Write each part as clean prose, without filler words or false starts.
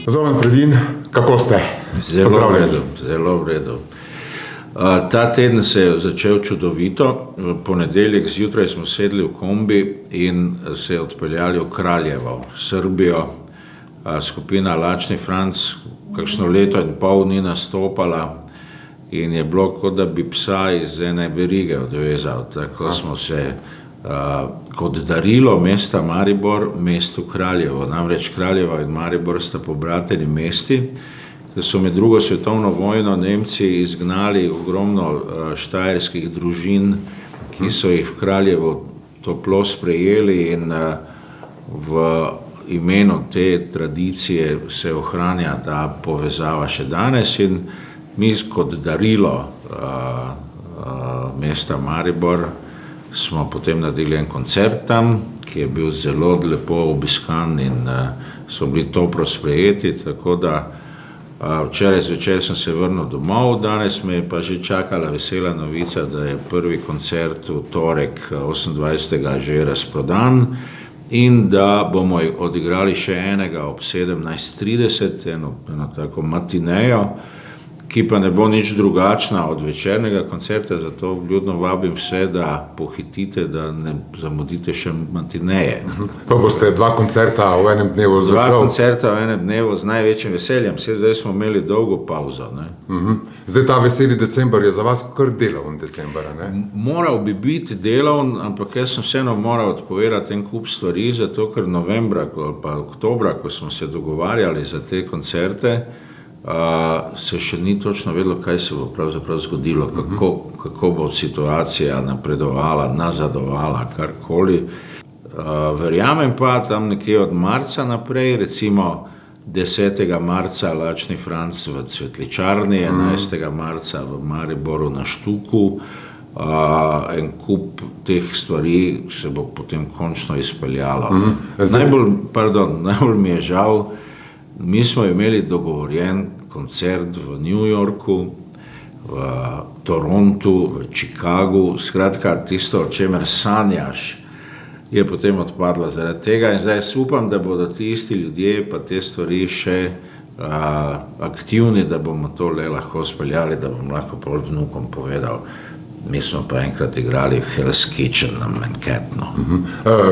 Zoran Predin, kako ste? Zelo v redu. Ta teden se je začel čudovito. V ponedeljek zjutraj smo sedli v kombi in se odpeljali v Kraljevo, Srbijo. Skupina Lačni Franc kakšno leto in pol ni nastopala in je bilo, kot da bi psa iz ene verige odvezal. Tako smo se kot darilo mesta Maribor, mestu Kraljevo. Namreč Kraljevo in Maribor sta pobrateni mesti, ker so med drugo svetovno vojno Nemci izgnali ogromno štajerskih družin, ki so jih v Kraljevo toplo sprejeli in v imenu te tradicije se ohranja ta povezava še danes in mi kot darilo mesta Maribor smo potem naredili en koncert tam, ki je bil zelo lepo obiskan in so bili toplo sprejeti, tako da včeraj zvečer sem se vrnil domov, danes me je pa že čakala vesela novica, da je prvi koncert v torek 28. že razprodan in da bomo odigrali še enega ob 17:30, eno tako matinejo, ki pa ne bo nič drugačna od večernega koncerta, zato vljudno vabim vse, da pohitite, da ne zamudite še matineje. Pa boste dva koncerta v enem dnevu začel? Dva koncerta v enem dnevu z največjim veseljem, zdaj smo imeli dolgo pauzo. Zdaj ta veseli december je za vas kar delovn december, ne? Moral bi biti delovn, ampak jaz sem vseeno moral odpovedati en kup stvari, zato ker novembra ali pa oktobra, ko smo se dogovarjali za te koncerte, se še ni točno vedelo, kaj se bo pravzaprav zgodilo, kako bo situacija napredovala, nazadovala, karkoli. Verjamem pa tam nekje od marca naprej, recimo 10. marca Lačni Franc v Cvetličarni, 11. marca v Mariboru na Štuku, en kup teh stvari se bo potem končno izpeljalo. Najbolj mi je žal, mi smo imeli dogovorjen koncert v New Yorku, v Torontu, v Chicagu, skratka tisto, o čemer sanjaš, je potem odpadla zaradi tega in zdaj upam, da bodo ti isti ljudje pa te stvari še aktivni, da bomo to le lahko speljali, da bom lahko pol vnukom povedal. Mi smo pa enkrat igrali v Hell's Kitchen na Manhattanu.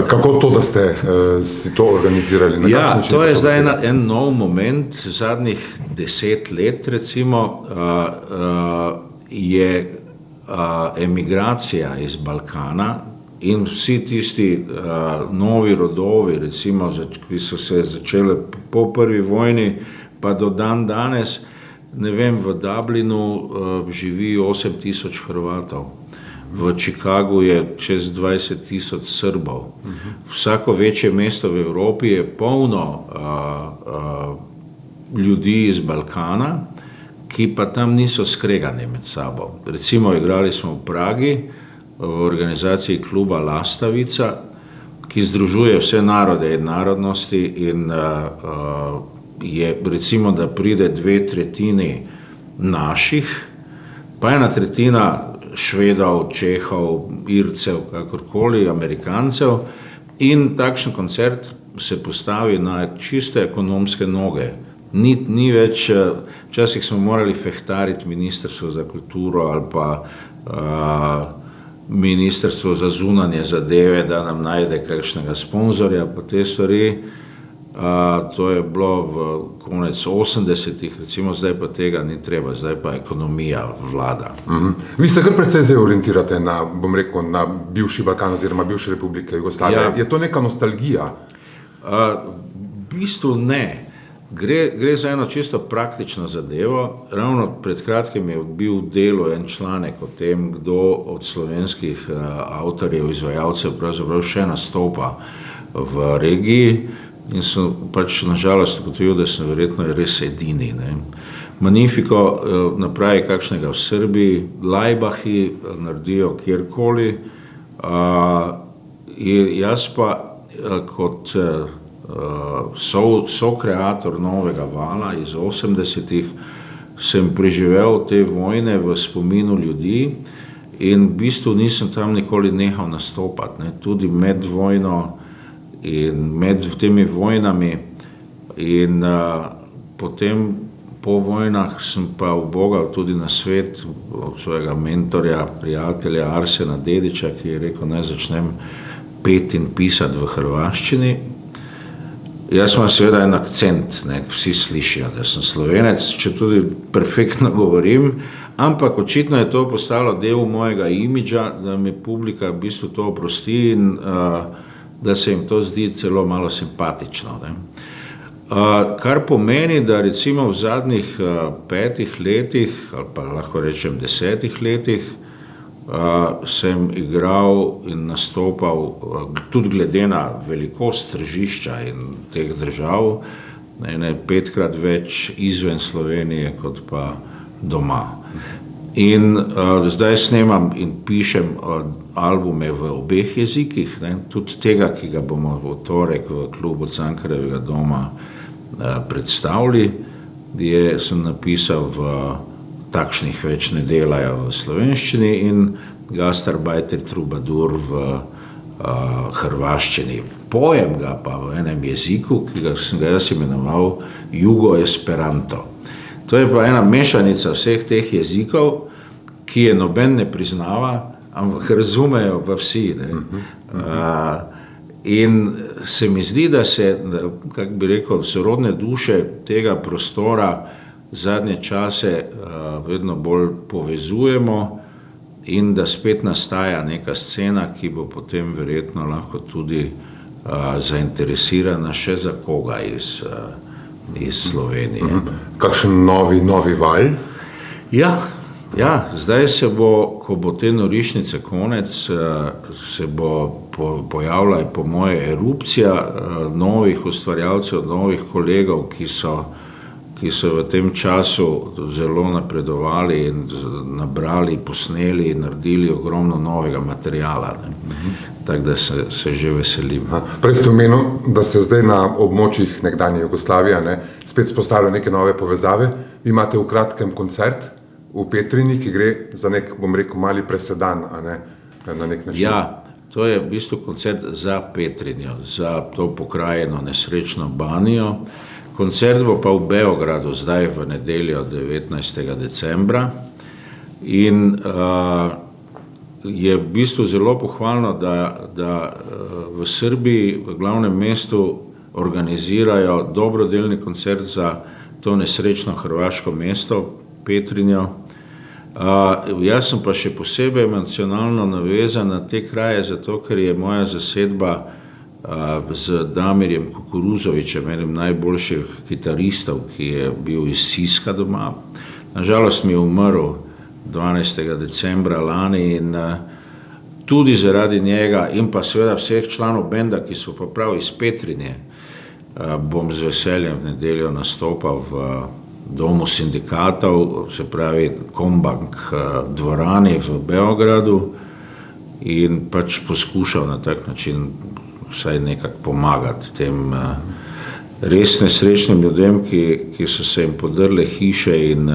Kako to, da ste si to organizirali? Ja, to je zdaj en nov moment, zadnjih 10 let recimo, je emigracija iz Balkana in vsi tisti novi rodovi, recimo, ki so se začele po prvi vojni, pa do danes, ne vem, v Dublinu živi 8,000 Hrvatov, v Chicagu je čez 20,000 Srbov. Vsako večje mesto v Evropi je polno ljudi iz Balkana, ki pa tam niso skregani med sabo. Recimo igrali smo v Pragi v organizaciji kluba Lastavica, ki združuje vse narode in narodnosti in je recimo, da pride 2/3 naših, pa 1/3 Švedov, Čehov, Ircev, kakorkoli, Amerikancev in takšen koncert se postavi na čiste ekonomske noge. Ni več, včasih smo morali fehtariti Ministrstvo za kulturo ali pa Ministrstvo za zunanje zadeve, da nam najde kakšnega sponzorja pa te stvari. To je bilo v konec 80-ih, recimo zdaj pa tega ni treba, zdaj pa ekonomija vlada. Vi se kar precej zdaj orientirate na, bom rekel, na bivši Balkan oziroma bivše republike Jugoslavije. Ja. Je to neka nostalgija? V bistvu ne. Gre za eno čisto praktično zadevo. Ravno pred kratkim je bil v Delu en članek o tem, kdo od slovenskih avtorjev, izvajalcev pravzaprav še nastopa v regiji. In sem pač nažalost ugotovil, da sem verjetno res edini. Magnifico napravi kakšnega v Srbiji, Lajbahi naredijo kjerkoli. Jaz pa kot sokreator novega vala iz 80-ih sem preživel te vojne v spominu ljudi in v bistvu nisem tam nikoli nehal nastopati, tudi med vojno in med temi vojnami. In potem po vojnah sem pa ubogal tudi na svet od svojega mentorja, prijatelja Arsena Dediča, ki je rekel, naj začnem peti in pisati v hrvaščini. Jaz imam seveda en akcent, ne, vsi slišijo, da sem Slovenec, če tudi perfektno govorim, ampak očitno je to postalo del mojega imidža, da mi publika v bistvu to oprosti in da se jim to zdi celo malo simpatično. Ne. Kar pomeni, da recimo v zadnjih 5 letih, ali pa lahko rečem 10 letih, sem igral in nastopal tudi glede na velikost tržišča in teh držav, 5-krat več izven Slovenije kot pa doma. In zdaj snemam in pišem albume v obeh jezikih, tudi tega, ki ga bomo v torek v klubu Cankarjevega doma predstavili, sem napisal v Takšnih več ne delajo v slovenščini in Gastarbajter Trubadur v hrvaščini. Pojem ga pa v enem jeziku, ki sem ga jaz imenoval Jugo-Esperanto. To je pa ena mešanica vseh teh jezikov, ki je noben ne priznava, ampak razumejo pa vsi. In se mi zdi, da se, kako bi rekel, sorodne duše tega prostora zadnje čase vedno bolj povezujemo in da spet nastaja neka scena, ki bo potem verjetno lahko tudi zainteresirana še za koga iz Slovenije. Kakšen novi val? Ja, zdaj se bo, ko bo te norišnice konec, se bo pojavila po moje erupcija novih ustvarjalcev, novih kolegov, ki so v tem času zelo napredovali in nabrali, posneli in naredili ogromno novega materiala. Tako da se že veselim. Prej ste omenil, da se zdaj na območjih nekdanje Jugoslavije spet spostavljajo neke nove povezave. Vi imate v kratkem koncert v Petrinji, ki gre za nek, bom rekel, mali presedan, na nek način. Ja, to je v bistvu koncert za Petrinjo, za to pokrajino nesrečno Banijo. Koncert bo pa v Beogradu zdaj v nedeljo 19. decembra in je v bistvu zelo pohvalno, da v Srbiji, v glavnem mestu, organizirajo dobrodelni koncert za to nesrečno hrvaško mesto, Petrinjo. Jaz sem pa še posebej emocionalno navezan na te kraje, zato ker je moja zasedba z Damirjem Kukuruzovičem, enim najboljših kitaristov, ki je bil iz Siska doma. Nažalost mi je umrl 12. decembra lani in tudi zaradi njega in pa seveda vseh članov benda, ki so pa prav iz Petrinje, bom z veseljem v nedeljo nastopal v domu sindikatov, se pravi Kombank dvorani v Beogradu in pač poskušal na tak način vsaj nekako pomagati tem res nesrečnim ljudem, ki so se jim podrle hiše in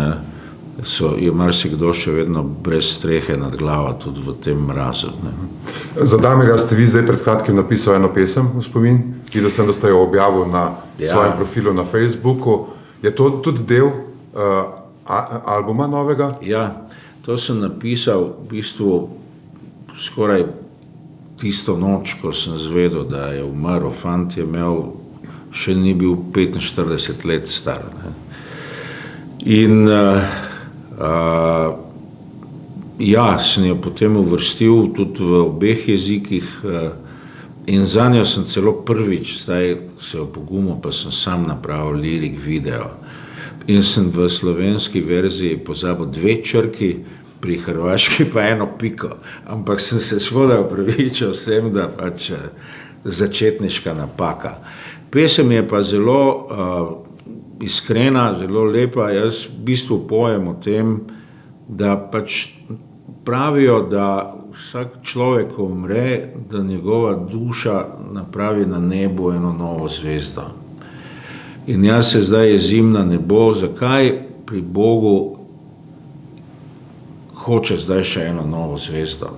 je marsikdo še vedno brez strehe nad glavo tudi v tem mrazu. Za Damirja ste vi zdaj pred kratkim napisali eno pesem v spomin, videl sem, da ste jo objavil na svojem profilu na Facebooku. Je to tudi del albuma novega? Ja, to sem napisal v bistvu skoraj tisto noč, ko sem zvedel, da je umrl. Fant je imel, še ni bil 45 let star. In sem jo potem uvrstil tudi v obeh jezikih in za njo sem celo prvič zdaj se opogumil, pa sem sam napravil lirik video. In sem v slovenski verziji pozabil 2 črki, pri hrvaški pa 1 piko. Ampak sem se seveda opravičil vsem, da pač začetniška napaka. Pesem je pa zelo iskrena, zelo lepa. Jaz v bistvu pojem o tem, da pač pravijo, da vsak človek, ko umre, da njegova duša napravi na nebu eno novo zvezdo. In jaz se zdaj jezim na nebo, zakaj pri Bogu hoče zdaj še eno novo zvezdo.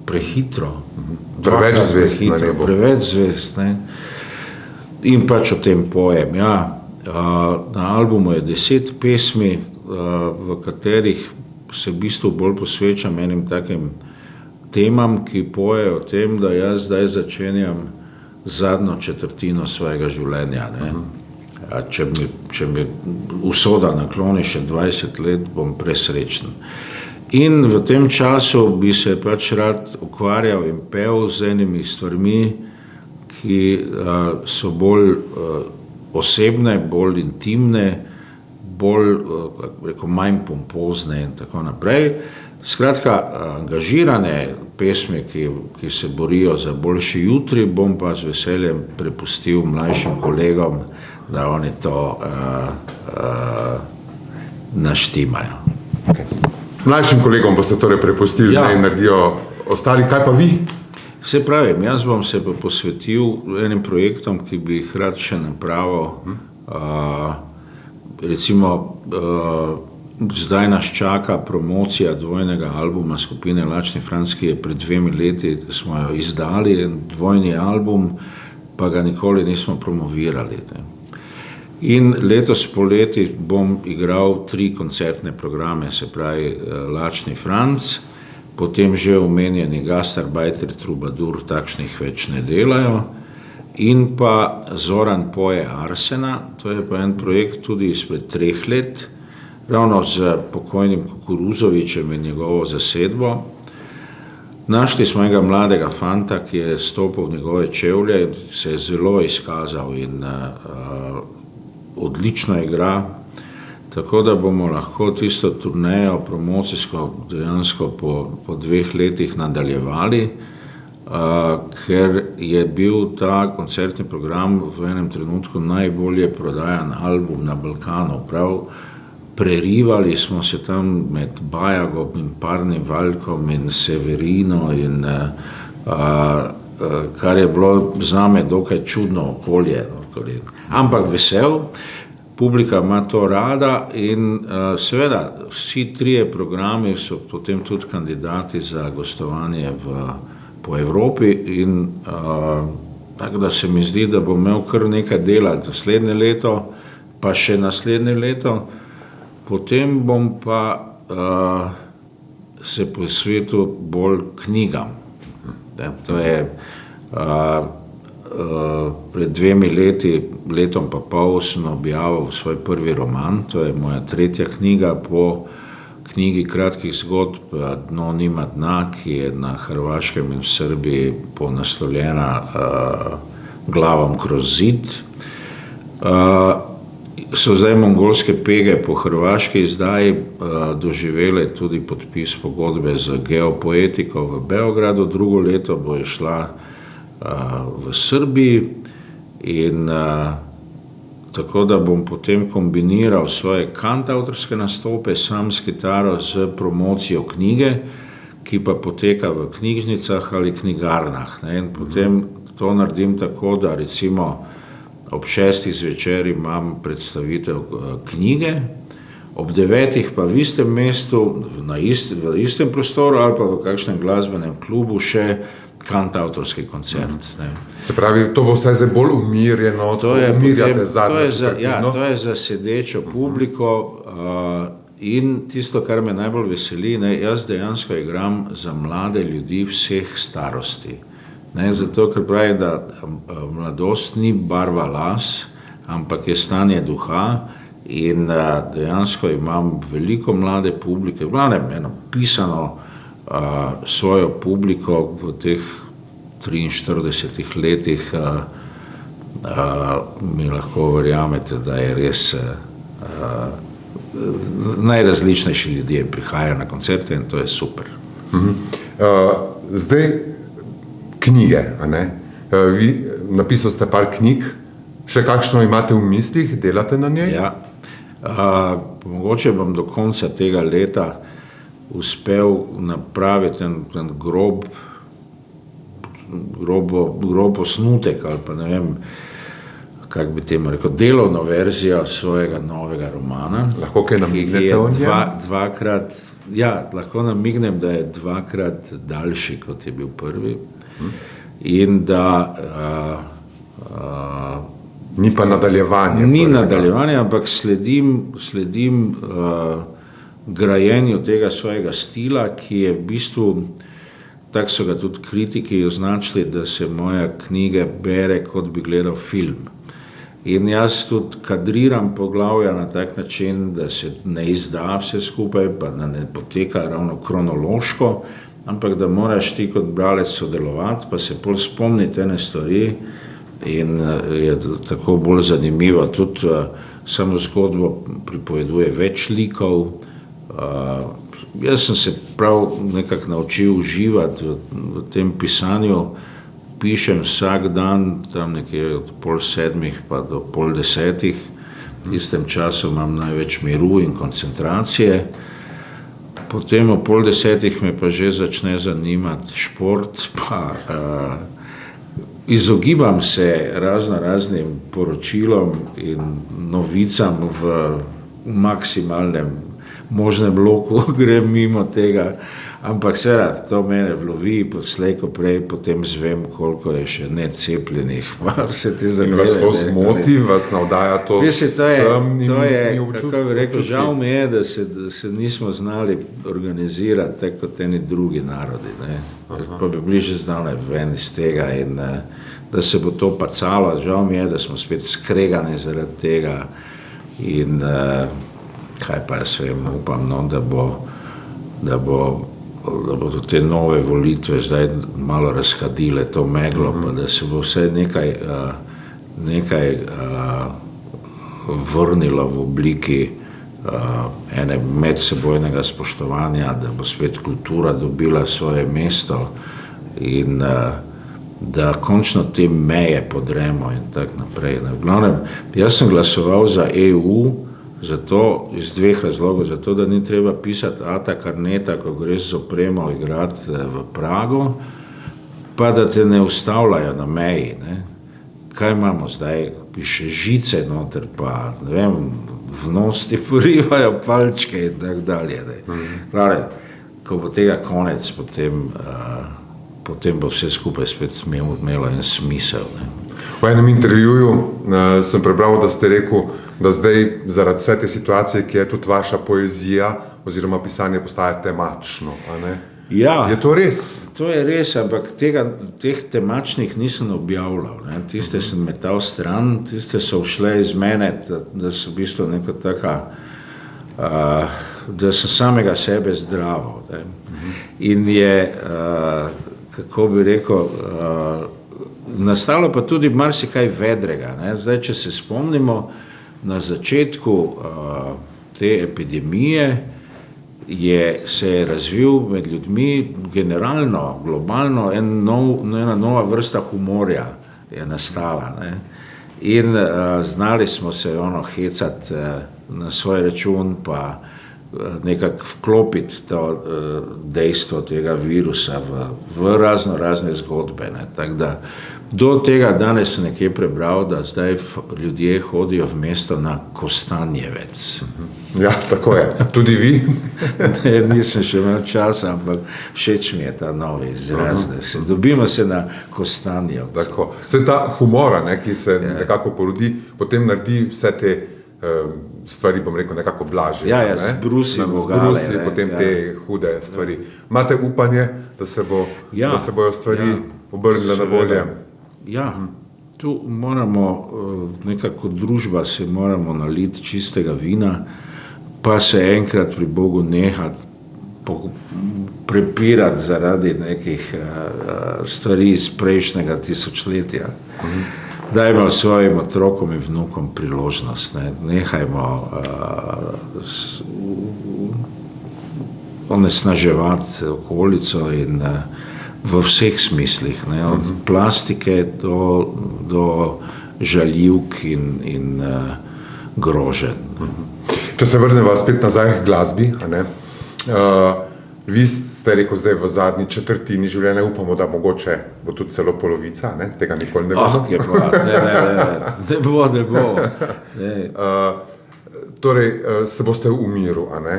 Prehitro. Preveč zvezd na nebu. Preveč zvezd. In pač o tem pojem. Ja. Na albumu je 10 pesmi, v katerih se v bistvu bolj posvečam enim takim temam, ki pojejo o tem, da jaz zdaj začenjam zadnjo četrtino svojega življenja. Ne. Če mi usoda nakloni še 20 let, bom presrečen. In v tem času bi se pač rad ukvarjal in pel z enimi stvarmi, ki so bolj osebne, bolj intimne, bolj, manj pompozne in tako naprej. Skratka, angažirane pesmi, ki se borijo za boljši jutri, bom pa z veseljem prepustil mlajšim kolegom, da oni to naštimajo. Mlajšim kolegom boste torej prepustili, naj naredijo ostali, kaj pa vi? Se pravi, jaz bom se pa posvetil enim projektom, ki bi jih rad še napravil. Recimo, zdaj nas čaka promocija dvojnega albuma skupine Lačni Franc, ki je pred 2 leti smo jo izdali, dvojni album, pa ga nikoli nismo promovirali. In letos poleti bom igral 3 koncertne programe, se pravi Lačni Franc, potem že omenjeni Gastarbajter, Trubadur, takšnih več ne delajo, in pa Zoran poje Arsena, to je pa en projekt tudi izpred 3 let, ravno z pokojnim Kukuruzovičem in njegovo zasedbo. Našli smo enega mladega fanta, ki je stopil v njegove čevlje in se je zelo izkazal in odlično igra, tako da bomo lahko tisto turnejo promocijsko dejansko po 2 letih nadaljevali, ker je bil ta koncertni program v enem trenutku najbolje prodajan album na Balkanu. Prav prerivali smo se tam med Bajagom in Parnim Valjkom in Severino, in kar je bilo zame dokaj čudno okolje. Ampak vesel, publika ima to rada in seveda vsi 3 programi so potem tudi kandidati za gostovanje po Evropi in tako da se mi zdi, da bom imel kar nekaj dela naslednje leto, pa še naslednje leto, potem bom pa se posvetil bolj knjigam. To je pred 2 leti, letom pa pol, sem objavil svoj prvi roman, to je moja 3. knjiga po knjigi kratkih zgodb Dno nima dna, ki je na Hrvaškem in v Srbiji ponaslovljena Glavom kroz zid. So zdaj mongolske pege po hrvaški izdaji doživele tudi podpis pogodbe z Geopoetiko v Beogradu, drugo leto bo šla v Srbiji in tako da bom potem kombiniral svoje kantavtorske nastope sam s kitaro z promocijo knjige, ki pa poteka v knjižnicah ali knjigarnah. In potem to naredim tako, da recimo ob 6 zvečer imam predstavitev knjige, ob 9 pa v istem mestu, v istem prostoru ali pa v kakšnem glasbenem klubu še kantavtorski koncert. Se pravi, to bo vsaj bolj umirjeno, umirjate zadnjo četrtino? To je za sedečo publiko in tisto, kar me najbolj veseli, jaz dejansko igram za mlade ljudi vseh starosti. Zato, ker pravi, da mladost ni barva las, ampak je stanje duha in dejansko imam veliko mlade publike, eno pisano svojo publiko v teh 43 letih, mi lahko verjamete, da je res najrazličnejši ljudje prihajajo na koncerte in to je super. Zdaj knjige, a ne? Vi napisali ste par knjig, še kakšno imate v mislih, delate na njej? Ja, mogoče bom do konca tega leta uspel napraviti en grob osnutek ali pa ne vem, kako bi temu rekel, delovno verzijo svojega novega romana. Lahko kaj namignete o njem? Lahko namignem, da je 2-krat daljši, kot je bil prvi in da Ni pa nadaljevanje. Ni nadaljevanje, ampak sledim grajenju tega svojega stila, ki je v bistvu, tako so ga tudi kritiki označili, da se moje knjige bere, kot bi gledal film. In jaz tudi kadriram poglavja na tak način, da se ne izda vse skupaj, pa da ne poteka ravno kronološko, ampak da moraš ti kot bralec sodelovati, pa se pol spomniti ene stvari in je tako bolj zanimivo. Tudi samo zgodbo pripoveduje več likov. Jaz sem se prav nekako naučil uživati v tem pisanju. Pišem vsak dan, tam nekje od 6:30 pa do 9:30. V tistem času imam največ miru in koncentracije. Potem o 9:30 me pa že začne zanimati šport, pa izogibam se raznim poročilom in novicam v maksimalnem možnem loku, grem mimo tega. Ampak seveda, to mene vlovi, slej ko prej, potem zvem, koliko je še necepljenih, pa vse te zadeve. In vas to zmoti, vas navdaja to s temnimi občutki? Kako bi rekel, žal mi je, da se nismo znali organizirati tako kot eni drugi narodi, ne. Pa bi bili že zdavnaj ven iz tega in da se bo to pacalo. Žal mi je, da smo spet skregani zaradi tega in kaj pa jaz vem, upam, no, da bodo te nove volitve zdaj malo razkadile to meglo, pa da se bo vse nekaj vrnilo v obliki ene medsebojnega spoštovanja, da bo spet kultura dobila svoje mesto in da končno te meje podremo in tako naprej. V glavnem, jaz sem glasoval za EU, zato iz dveh razlogov, zato da ni treba pisati Ata Karneta, ko greš z opremo igrati v Prago, pa da te ne ustavljajo na meji, ne. Kaj imamo zdaj, piše žice noter, pa ne vem, v nos ti porivajo palčke in tako dalje, ne. Glavne, ko bo tega konec, potem bo vse skupaj spet imelo en smisel, ne. V enem intervjuju sem prebral, da ste rekel, da zdaj zaradi vse te situacije, ki je tudi vaša poezija oziroma pisanje postaja temačno, a ne? Ja. Je to res? To je res, ampak teh temačnih nisem objavljal, ne. Tiste sem metal stran, tiste so všle iz mene, da so v bistvu neka taka, da sem samega sebe zdravil, ne. In je, kako bi rekel, nastalo pa tudi marsikaj vedrega, ne. Zdaj, če se spomnimo, na začetku te epidemije se je razvil med ljudmi generalno, globalno ena nova vrsta humorja je nastala, ne. In znali smo se hecati na svoj račun, pa nekako vklopiti to dejstvo tega virusa v razne zgodbe, ne. Tako da do tega danes sem nekje prebral, da zdaj ljudje hodijo v mesto na Kostanjevec. Ja, tako je. Tudi vi? Ne, nisem še imel časa, ampak všeč mi je ta novi izraz, da se dobimo na Kostanjevcu. Tako. Se ta humora, ne, ki se nekako porodi, potem naredi vse te stvari, bom rekel, nekako blažje. Ja, zbrusi vogale. Zbrusi potem te hude stvari. Imate upanje, da se bojo stvari obrnile na bolje? Ja, tu moramo, nekako družba se moramo naliti čistega vina, pa se enkrat pri Bogu nehati prepirati zaradi nekih stvari iz prejšnjega tisočletja. Dajmo svojim otrokom in vnukom priložnost, ne. Nehajmo onesnaževati okolico in v vseh smislih, ne, od plastike do žaljivk in groženj. Če se vrnemo spet nazaj k glasbi, a ne, vi ste rekel zdaj v zadnji četrtini življenja, upamo, da mogoče bo tudi celo polovica, ne, tega nikoli ne bomo. Ne bo. Torej, se boste v miru, a ne.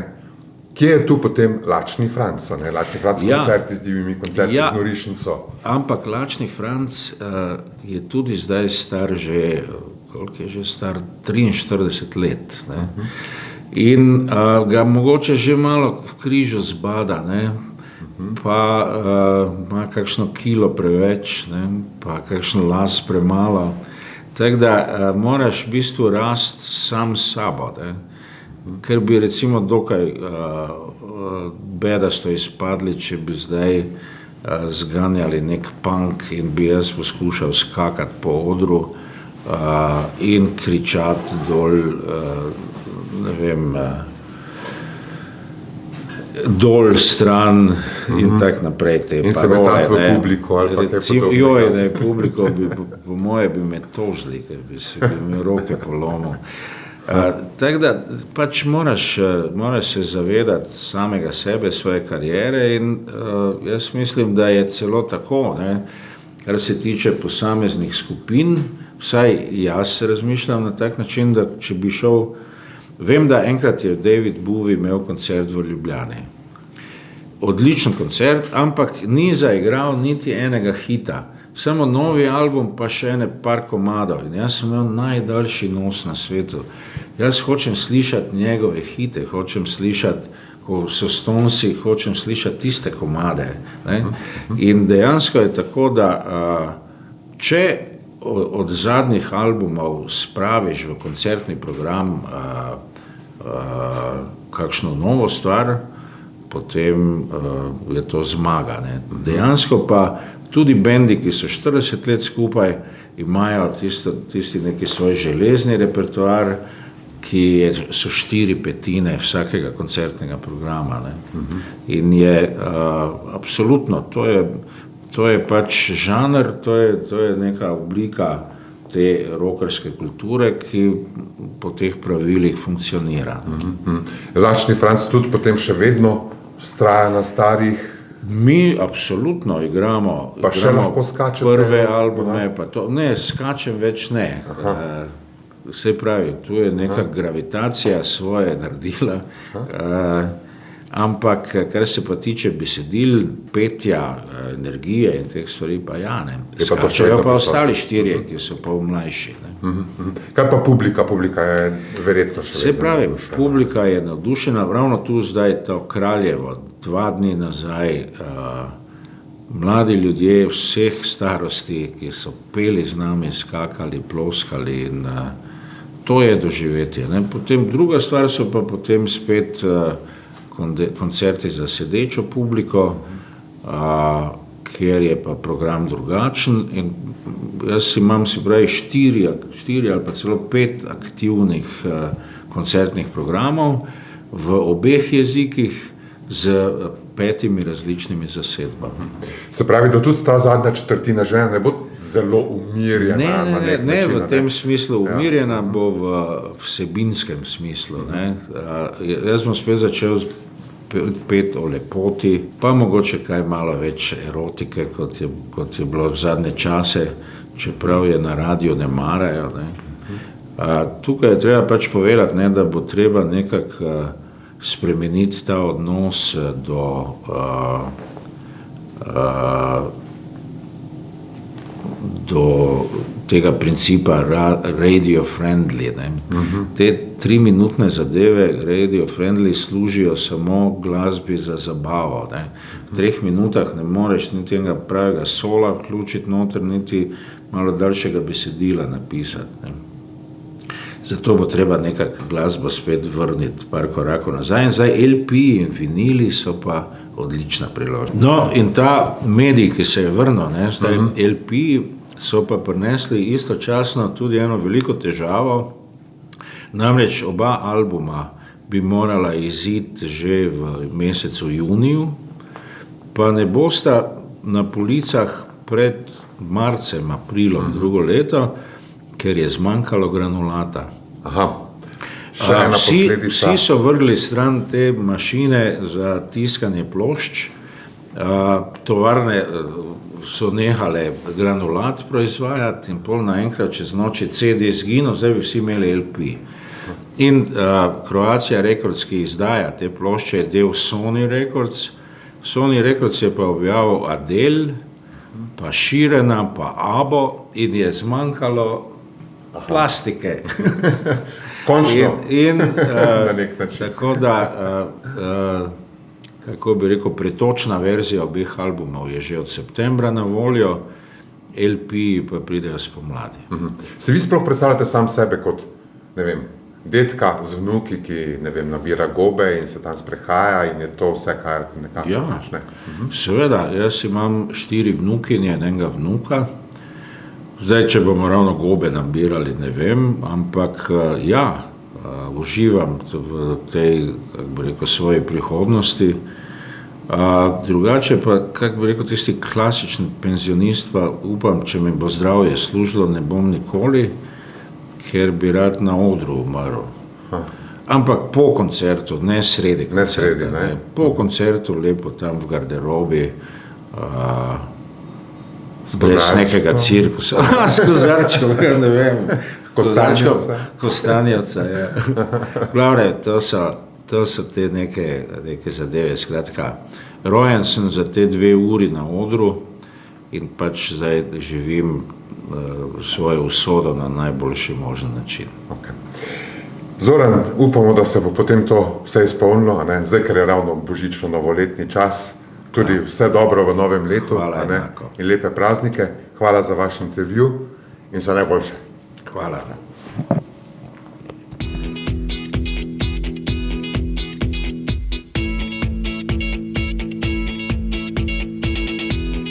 Kje je tu potem Lačni Franc, ne? Lačni Franc koncerti z divjimi koncerti z Norišnico. Ampak Lačni Franc je tudi zdaj star že, koliko je že star, 43 let. Ne. In ga mogoče že malo v križu zbada, ne. Pa ima kakšno kilo preveč, ne, pa kakšno las premalo. Tako da moraš v bistvu rasti sam s sabo, ne. Ker bi recimo dokaj bedasto izpadli, če bi zdaj zganjali nek punk in bi jaz poskušal skakati po odru in kričati dol, ne vem, dol, stran in tako naprej te in se metati v publiko ali pa kaj podobnega. Joj, ne, publiko bi, po moje bi me tožili, ker bi mi roke polomil. Tako da pač moraš se zavedati samega sebe, svoje kariere in jaz mislim, da je celo tako, ne, kar se tiče posameznih skupin, vsaj jaz razmišljam na tak način, da če bi šel, vem, da enkrat je David Bowie imel koncert v Ljubljani. Odličen koncert, ampak ni zaigral niti enega hita. Samo novi album, pa še ene par komadov. In jaz sem imel najdaljši nos na svetu. Jaz hočem slišati njegove hite, hočem slišati, ko so Stonesi, hočem slišati tiste komade. Ne? In dejansko je tako, da če od zadnjih albumov spraviš v koncertni program kakšno novo stvar, potem je to zmaga. Ne? Dejansko pa tudi bendi, ki so 40 let skupaj, imajo tisti neki svoj železni repertoar, ki so 4/5 vsakega koncertnega programa. Ne? In je absolutno, to je pač žanr, to je neka oblika te rockerske kulture, ki po teh pravilih funkcionira. Lačni Franc tudi potem še vedno vztraja na starih. Mi absolutno igramo še lahko skačete? Prve albume, pa to, ne, skačem več ne. Se pravi, tu je neka gravitacija svoje naredila, ampak kar se pa tiče besedil, petja, energije in teh stvari, pa ja, ne. Skačejo pa ostali 4, ki so pol mlajši. Ne. Kaj pa publika? Publika je verjetno še vedno. Se pravi, publika je navdušena, ravno tu zdaj to Kraljevo, 2 dni nazaj, mladi ljudje vseh starosti, ki so peli z nami, skakali, ploskali in to je doživetje. Ne. Potem druga stvar so pa potem spet koncerti za sedečo publiko, kjer je pa program drugačen in jaz imam, se pravi, 4 ali pa celo 5 aktivnih koncertnih programov v obeh jezikih z 5 različnimi zasedbami. Se pravi, da tudi ta zadnja četrtina že ne bo zelo umirjena? Ne, v tem smislu umirjena, bo v vsebinskem smislu. Ne. Jaz bom spet začel pet o lepoti, pa mogoče kaj malo več erotike, kot je bilo v zadnje čase, čeprav je na radiju ne marajo. Ne. Tukaj je treba pač povedati, ne, da bo treba nekako spremeniti ta odnos do tega principa radio friendly. Ne. Te 3-minutne zadeve radio friendly služijo samo glasbi za zabavo. Ne. V 3 minutah ne moreš niti enega pravega sola vključiti noter, niti malo daljšega besedila napisati. Ne. Zato bo treba nekako glasbo spet vrniti par korakov nazaj. In zdaj LP in vinili so pa odlična priložnost. No, in ta medij, ki se je vrnil, ne, zdaj LP, so pa prinesli istočasno tudi eno veliko težavo, namreč oba albuma bi morala iziti že v mesecu juniju, pa ne bosta na policah pred marcem, aprilom drugo leto, ker je zmanjkalo granulata. Še ena posledica. Vsi so vrgli stran te mašine za tiskanje plošč, tovarne so nehale granulat proizvajati in pol naenkrat čez noč je CD izginil, zdaj bi vsi imeli LP. In Croatia Records, ki izdaja te plošče, je del Sony Records. Sony Records je pa objavil Adele, pa Sheerana, pa Abbo in je zmanjkalo plastike. Končno, In, na nek način. tako da, kako bi rekel, pretočna verzija obeh albumov je že od septembra na voljo, LP pa pridejo spomladi. Se vi sploh predstavljate sam sebe kot, ne vem, dedka z vnuki, ki, ne vem, nabira gobe in se tam sprehaja in je to vse, kar nekako Ja, počne? seveda, jaz imam 4 vnukinje in enega vnuka. Zdaj, če bomo ravno gobe nabirali, ne vem, ampak ja, uživam v tej, kako bi rekel, svoji prihodnosti. Drugače pa, kako bi rekel, tisti klasični penzionist, pa upam, če mi bo zdravje služilo, ne bom nikoli, ker bi rad na odru umrl. Ampak po koncertu, ne sredi koncerta. Ne sredi, ne. Po koncertu lepo tam v garderobi, brez kozarčkom. nekega cirkusa. S kozarčkom, ja, ne vem. Kostanjevca. Kostanjevca, ja. Glavne, to so te neke zadeve. Skratka, rojen sem za te 2 uri na odru in pač zdaj živim svojo usodo na najboljši možen način. Okay. Zoran, upamo, da se bo potem to vse izpolnilo, a ne? Zdaj, ker je ravno božično-novoletni čas, tudi vse dobro v novem letu, Hvala, a ne? enako. In lepe praznike. Hvala za vaš intervju in vse najboljše. Hvala.